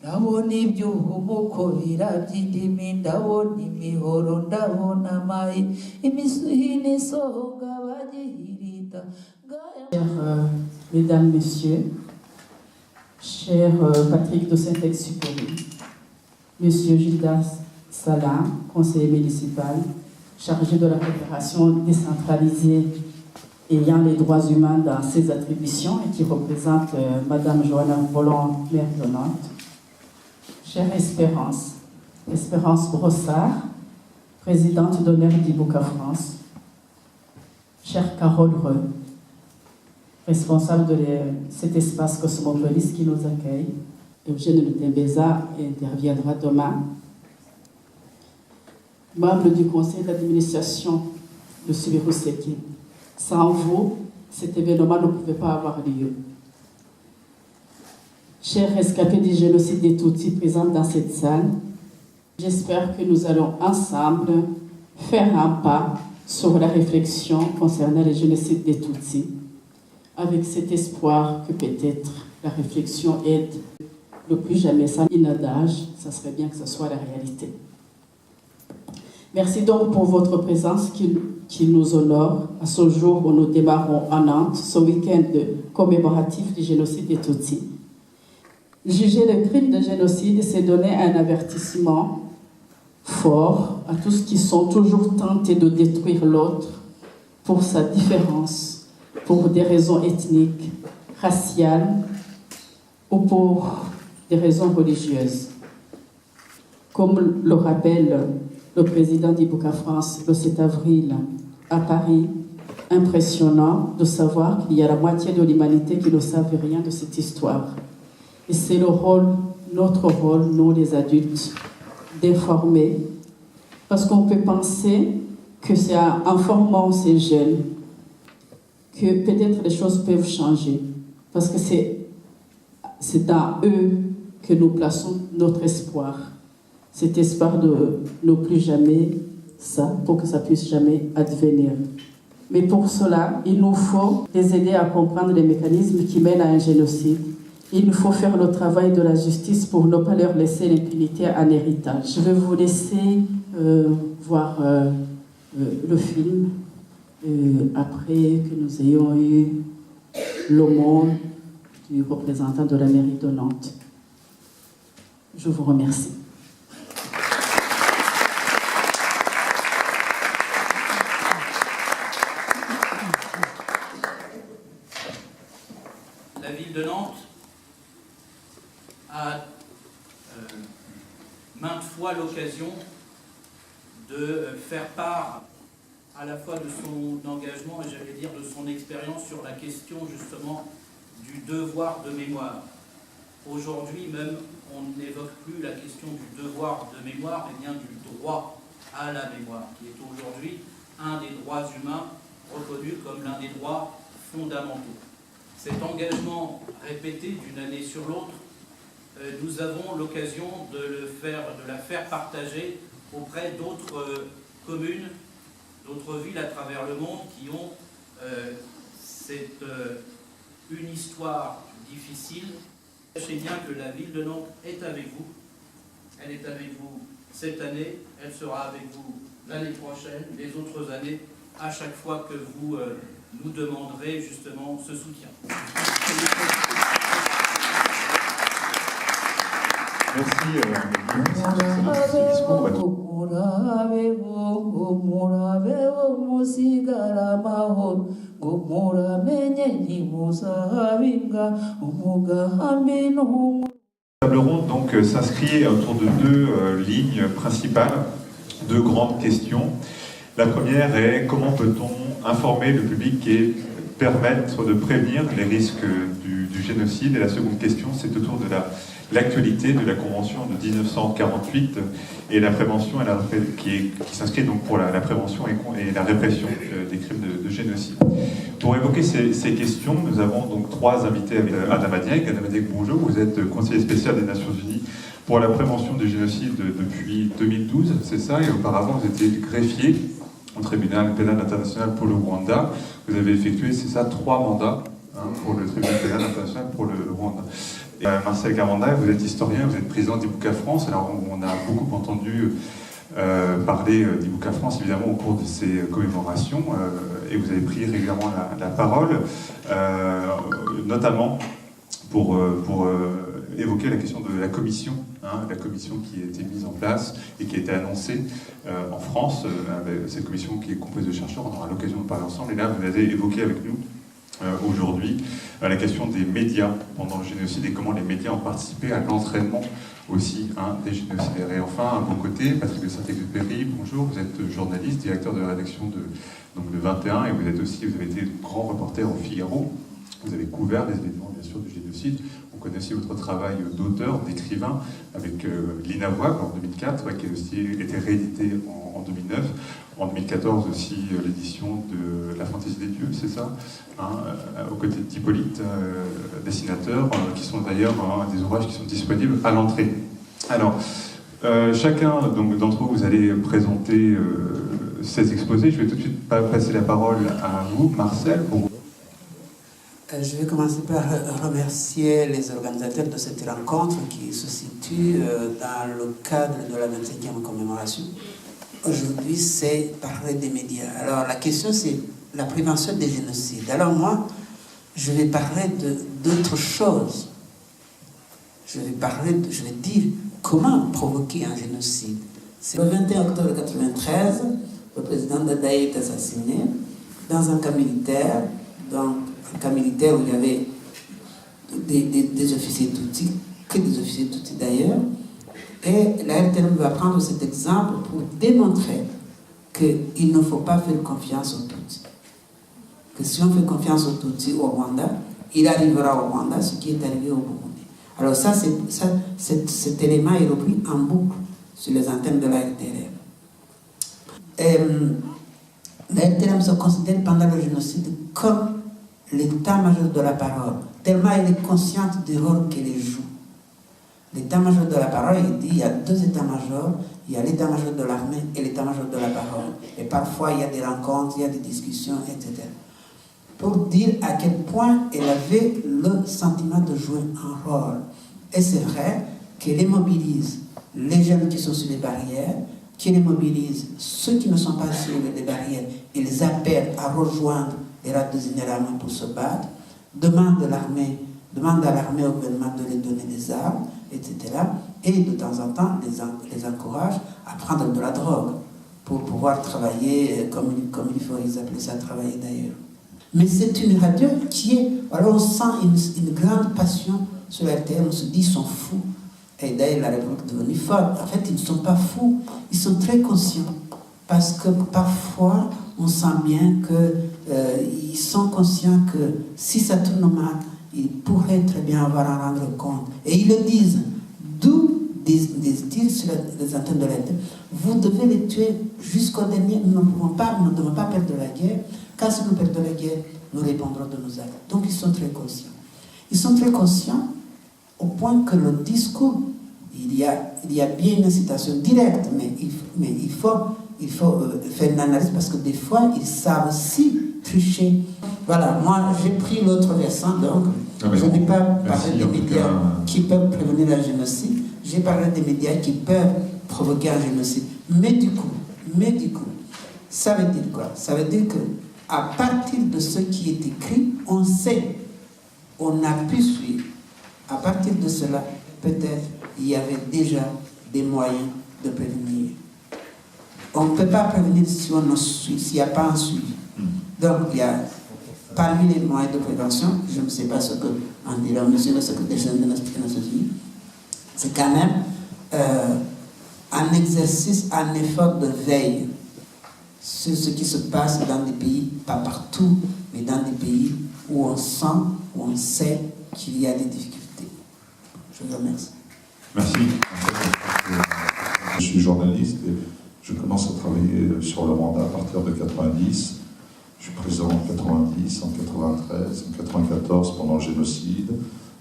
ndabona iby'umuko birabyindimi ndabona imihoro ndabona amayi imisuhini isonga bagihirita. Mesdames, Messieurs, cher Patrick de Saint-Exupéry, Monsieur Gildas Salin, conseiller municipal, chargé de la coopération décentralisée ayant les droits humains dans ses attributions et qui représente Madame Johanna Voland, maire de Nantes. Chère Espérance Brossard, présidente d'honneur d'Ibuka France. Chère Carole Reux, responsable de cet espace Cosmopolis qui nous accueille. Eugène Lutembeza interviendra demain. Membre du conseil d'administration de Subiruseki. Sans vous, cet événement ne pouvait pas avoir lieu. Chers rescapés du génocide des Tutsis présents dans cette salle, j'espère que nous allons ensemble faire un pas sur la réflexion concernant le génocide des Tutsis, avec cet espoir que peut-être la réflexion aide le plus jamais ça. Un adage, ça serait bien que ce soit la réalité. Merci donc pour votre présence qui nous honore à ce jour où nous démarrons à Nantes ce week-end commémoratif du génocide des Tutsis. Juger le crime de génocide, c'est donner un avertissement fort à tous qui sont toujours tentés de détruire l'autre pour sa différence, pour des raisons ethniques, raciales ou pour des raisons religieuses. Comme le rappelle le président d'Ibuka France le 7 avril à Paris, impressionnant de savoir qu'il y a la moitié de l'humanité qui ne savait rien de cette histoire. Et c'est notre rôle, nous les adultes, d'informer. Parce qu'on peut penser que c'est en formant ces jeunes que peut-être les choses peuvent changer. Parce que c'est dans eux que nous plaçons notre espoir. Cet espoir de ne plus jamais ça, pour que ça puisse jamais advenir. Mais pour cela, il nous faut les aider à comprendre les mécanismes qui mènent à un génocide. Il nous faut faire le travail de la justice pour ne pas leur laisser l'impunité en héritage. Je vais vous laisser voir le film après que nous ayons eu l'aumône du représentant de la mairie de Nantes. Je vous remercie. La ville de Nantes a maintes fois l'occasion de faire part à la fois de son engagement et j'allais dire de son expérience sur la question justement du devoir de mémoire. Aujourd'hui même, on n'évoque plus la question du devoir de mémoire, mais bien du droit à la mémoire, qui est aujourd'hui un des droits humains reconnus comme l'un des droits fondamentaux. Cet engagement répété d'une année sur l'autre, nous avons l'occasion de la faire partager auprès d'autres communes, d'autres villes à travers le monde qui ont une histoire difficile. Sachez bien que la ville de Nantes est avec vous. Elle est avec vous cette année, elle sera avec vous l'année prochaine, les autres années, à chaque fois que vous nous demanderez justement ce soutien. La table ronde donc s'inscrit autour de deux lignes principales, deux grandes questions. La première est comment peut-on informer le public qui est permettre de prévenir les risques du génocide. Et la seconde question, c'est autour de l'actualité de la Convention de 1948 et la prévention qui s'inscrit donc pour la prévention et la répression des crimes de génocide. Pour évoquer ces questions, nous avons donc 3 invités avec Adam Adiek. Adam Adiek, bonjour, vous êtes conseiller spécial des Nations Unies pour la prévention du génocide depuis 2012, c'est ça, et auparavant vous étiez greffier au tribunal pénal international pour le Rwanda. Vous avez effectué, c'est ça, 3 mandats pour le tribunal pénal international pour le Rwanda. Et, Marcel Garanda, vous êtes historien, vous êtes président d'Ibuka France. Alors on a beaucoup entendu parler d'Ibuka France, évidemment, au cours de ces commémorations, et vous avez pris régulièrement la parole, notamment pour évoquer la question de la commission qui a été mise en place et qui a été annoncée en France, avec cette commission qui est composée de chercheurs. On aura l'occasion de parler ensemble. Et là, vous avez évoqué avec nous aujourd'hui la question des médias pendant le génocide et comment les médias ont participé à l'entraînement aussi des génocidaires. Et enfin, à vos côtés, Patrick de Saint-Exupéry, bonjour, vous êtes journaliste, directeur de la rédaction de 21, et vous avez été grand reporter au Figaro. Vous avez couvert les événements, bien sûr, du génocide. On connaît aussi votre travail d'auteur, d'écrivain, avec Lina Voig en 2004, qui a aussi été réédité en 2009. En 2014 aussi, l'édition de La Fantaisie des Dieux, c'est ça, aux côtés d'Hippolyte, dessinateur, qui sont d'ailleurs des ouvrages qui sont disponibles à l'entrée. Alors, chacun d'entre vous allez présenter ces exposés. Je vais tout de suite passer la parole à vous, Marcel, pour... Je vais commencer par remercier les organisateurs de cette rencontre qui se situe dans le cadre de la 25e commémoration. Aujourd'hui, c'est parler des médias. Alors, la question, c'est la prévention des génocides. Alors, moi, je vais parler d'autre chose. Je vais dire comment provoquer un génocide. C'est le 21 octobre 1993, le président Dadaï est assassiné dans un camp militaire, donc un camp militaire où il y avait des officiers Tutsis, que des officiers Tutsis d'ailleurs. Et la RTM va prendre cet exemple pour démontrer qu'il ne faut pas faire confiance aux Tutsis. Que si on fait confiance aux Tutsis au Rwanda, il arrivera au Rwanda ce qui est arrivé au Burundi. Alors cet élément est repris en boucle sur les antennes de la RTM. La RTM se considère pendant le génocide comme l'état-major de la parole, tellement elle est consciente du rôle qu'elle joue. L'état-major de la parole, il dit, il y a 2 états-majors, il y a l'état-major de l'armée et l'état-major de la parole. Et parfois, il y a des rencontres, il y a des discussions, etc. Pour dire à quel point elle avait le sentiment de jouer un rôle. Et c'est vrai qu'elle mobilise les jeunes qui sont sur les barrières, qu'elle mobilise ceux qui ne sont pas sur les barrières, et les appelle à rejoindre les rats désignés à l'armée pour se battre, demande à l'armée au gouvernement de les donner des armes, etc. Et de temps en temps, les encourage à prendre de la drogue pour pouvoir travailler comme il faut, ils appellent ça travailler d'ailleurs. Mais c'est une radio qui est... Alors on sent une grande passion sur la RTM, on se dit ils sont fous. Et d'ailleurs la République est devenue forte. En fait, ils ne sont pas fous, ils sont très conscients. Parce que parfois, on sent bien qu'ils sont conscients que si ça tourne mal, ils pourraient très bien avoir à rendre compte. Et ils le disent. D'où disent sur les antennes de l'État, vous devez les tuer jusqu'au dernier. Nous ne devons pas perdre la guerre, car si nous perdons la guerre, nous répondrons de nos actes. Donc ils sont très conscients. Ils sont très conscients au point que le discours, il y a bien une incitation directe, mais il faut faire une analyse parce que des fois, ils savent aussi tricher. Voilà, moi j'ai pris l'autre versant, donc je n'ai pas parlé des médias qui peuvent prévenir un génocide, j'ai parlé des médias qui peuvent provoquer un génocide. Mais du coup, ça veut dire quoi? Ça veut dire qu'à partir de ce qui est écrit, on sait, on a pu suivre. À partir de cela, peut-être il y avait déjà des moyens de prévenir. On ne peut pas prévenir si on ne suit, s'il n'y a pas un suivi. Donc il y a parmi les moyens de prévention, je ne sais pas ce que en dira monsieur le secrétaire général des Nations Unies, c'est quand même un exercice, un effort de veille sur ce qui se passe dans des pays, pas partout, mais dans des pays où on sent, où on sait qu'il y a des difficultés. Je vous remercie. Merci. Je suis journaliste et je commence à travailler sur le Rwanda à partir de 90. Je suis présent en 90, en 93, en 94 pendant le génocide.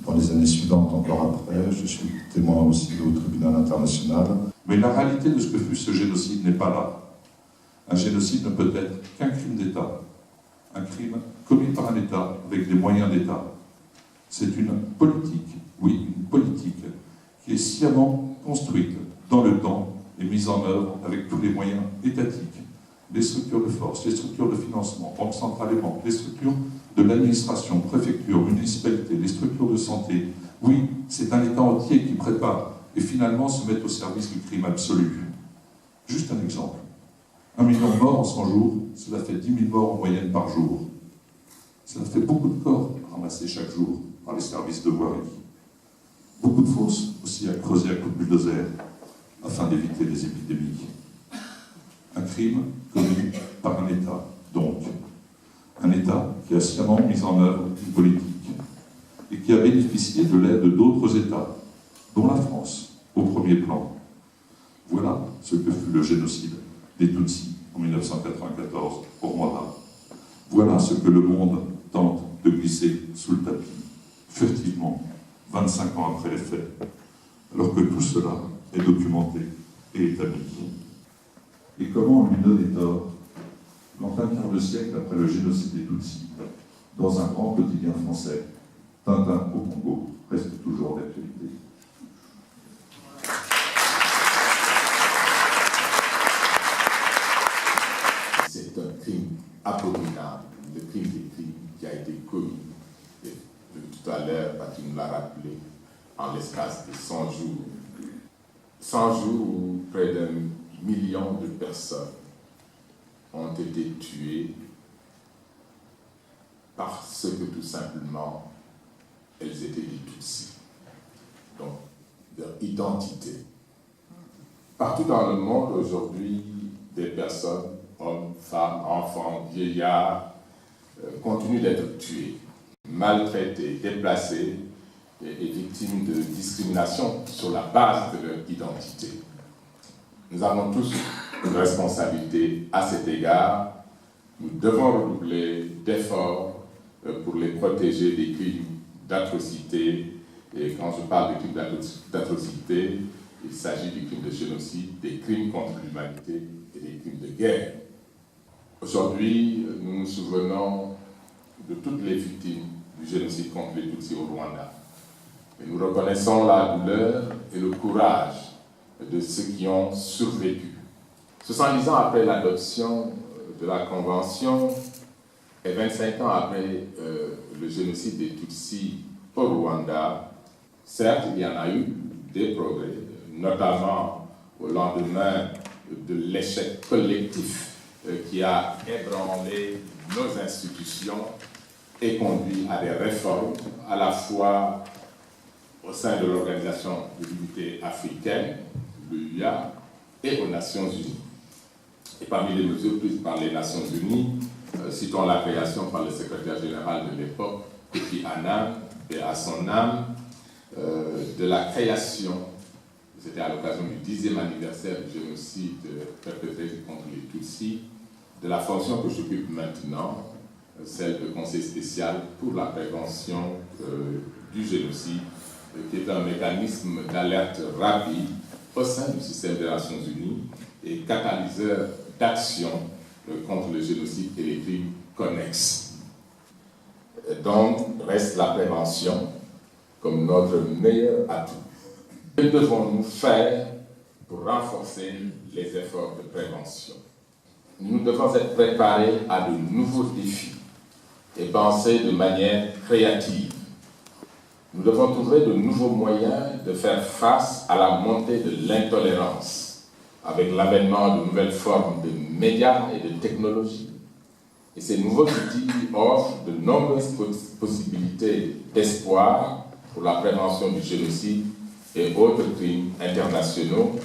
Dans les années suivantes, encore après, je suis témoin aussi au tribunal international. Mais la réalité de ce que fut ce génocide n'est pas là. Un génocide ne peut être qu'un crime d'État. Un crime commis par un État avec des moyens d'État. C'est une politique, oui, une politique, qui est sciemment construite dans le temps et mise en œuvre avec tous les moyens étatiques, les structures de force, les structures de financement, banque centrale et banque, les structures de l'administration, préfecture, municipalité, les structures de santé. Oui, c'est un État entier qui prépare et finalement se met au service du crime absolu. Juste un exemple. 1 million de morts en 100 jours, cela fait 10 000 morts en moyenne par jour. Cela fait beaucoup de corps ramassés chaque jour par les services de voirie. Beaucoup de fosses aussi à creuser à coups de bulldozer afin d'éviter les épidémies. Un crime commis par un État, donc. Un État qui a sciemment mis en œuvre une politique et qui a bénéficié de l'aide d'autres États, dont la France, au premier plan. Voilà ce que fut le génocide des Tutsis en 1994 au Rwanda. Voilà ce que le monde tente de glisser sous le tapis, furtivement, 25 ans après les faits, alors que tout cela est documenté et établi. Et comment lui donner tort quand un quart de siècle après le génocide des Tutsis, dans un grand quotidien français, Tintin au Congo reste toujours d'actualité. C'est un crime abominable, le crime des crimes qui a été commis. Et tout à l'heure, tu nous l'as rappelé, en l'espace de 100 jours. 100 jours où près d'1 million de personnes ont été tuées parce que tout simplement elles étaient des Tutsis. Donc, leur identité. Partout dans le monde aujourd'hui, des personnes, hommes, femmes, enfants, vieillards, continuent d'être tués, maltraités, déplacés et victimes de discrimination sur la base de leur identité. Nous avons tous une responsabilité à cet égard. Nous devons redoubler d'efforts pour les protéger des crimes d'atrocité. Et quand je parle de crimes d'atrocité, il s'agit des crimes de génocide, des crimes contre l'humanité et des crimes de guerre. Aujourd'hui, nous nous souvenons de toutes les victimes du génocide contre les Tutsis au Rwanda. Et nous reconnaissons la douleur et le courage de ceux qui ont survécu. 70 ans après l'adoption de la Convention et 25 ans après le génocide des Tutsis au Rwanda, certes, il y en a eu des progrès, notamment au lendemain de l'échec collectif qui a ébranlé nos institutions et conduit à des réformes, à la fois au sein de l'Organisation de l'Unité africaine, l'UA, et aux Nations Unies. Et parmi les mesures prises par les Nations Unies, citons la création par le secrétaire général de l'époque, Kofi Annan, et à son âme, de la création, c'était à l'occasion du 10e anniversaire du génocide perpétré contre les Tutsis, de la fonction que j'occupe maintenant, celle de conseil spécial pour la prévention du génocide, qui est un mécanisme d'alerte rapide au sein du système des Nations Unies et catalyseur d'action contre le génocide et les crimes connexes. Donc, reste la prévention comme notre meilleur atout. Que devons-nous faire pour renforcer les efforts de prévention? Nous devons être préparés à de nouveaux défis et penser de manière créative. Nous devons trouver de nouveaux moyens de faire face à la montée de l'intolérance avec l'avènement de nouvelles formes de médias et de technologies. Et ces nouveaux outils offrent de nombreuses possibilités d'espoir pour la prévention du génocide et autres crimes internationaux,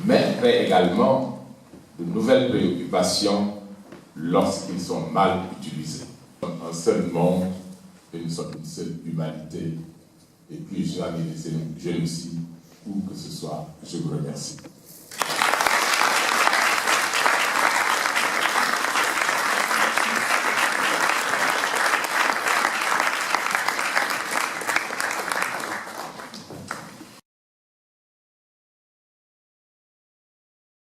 mais créent également de nouvelles préoccupations lorsqu'ils sont mal utilisés. Un seul monde, une seule humanité, et puis jamais les génocides, où que ce soit. Je vous remercie.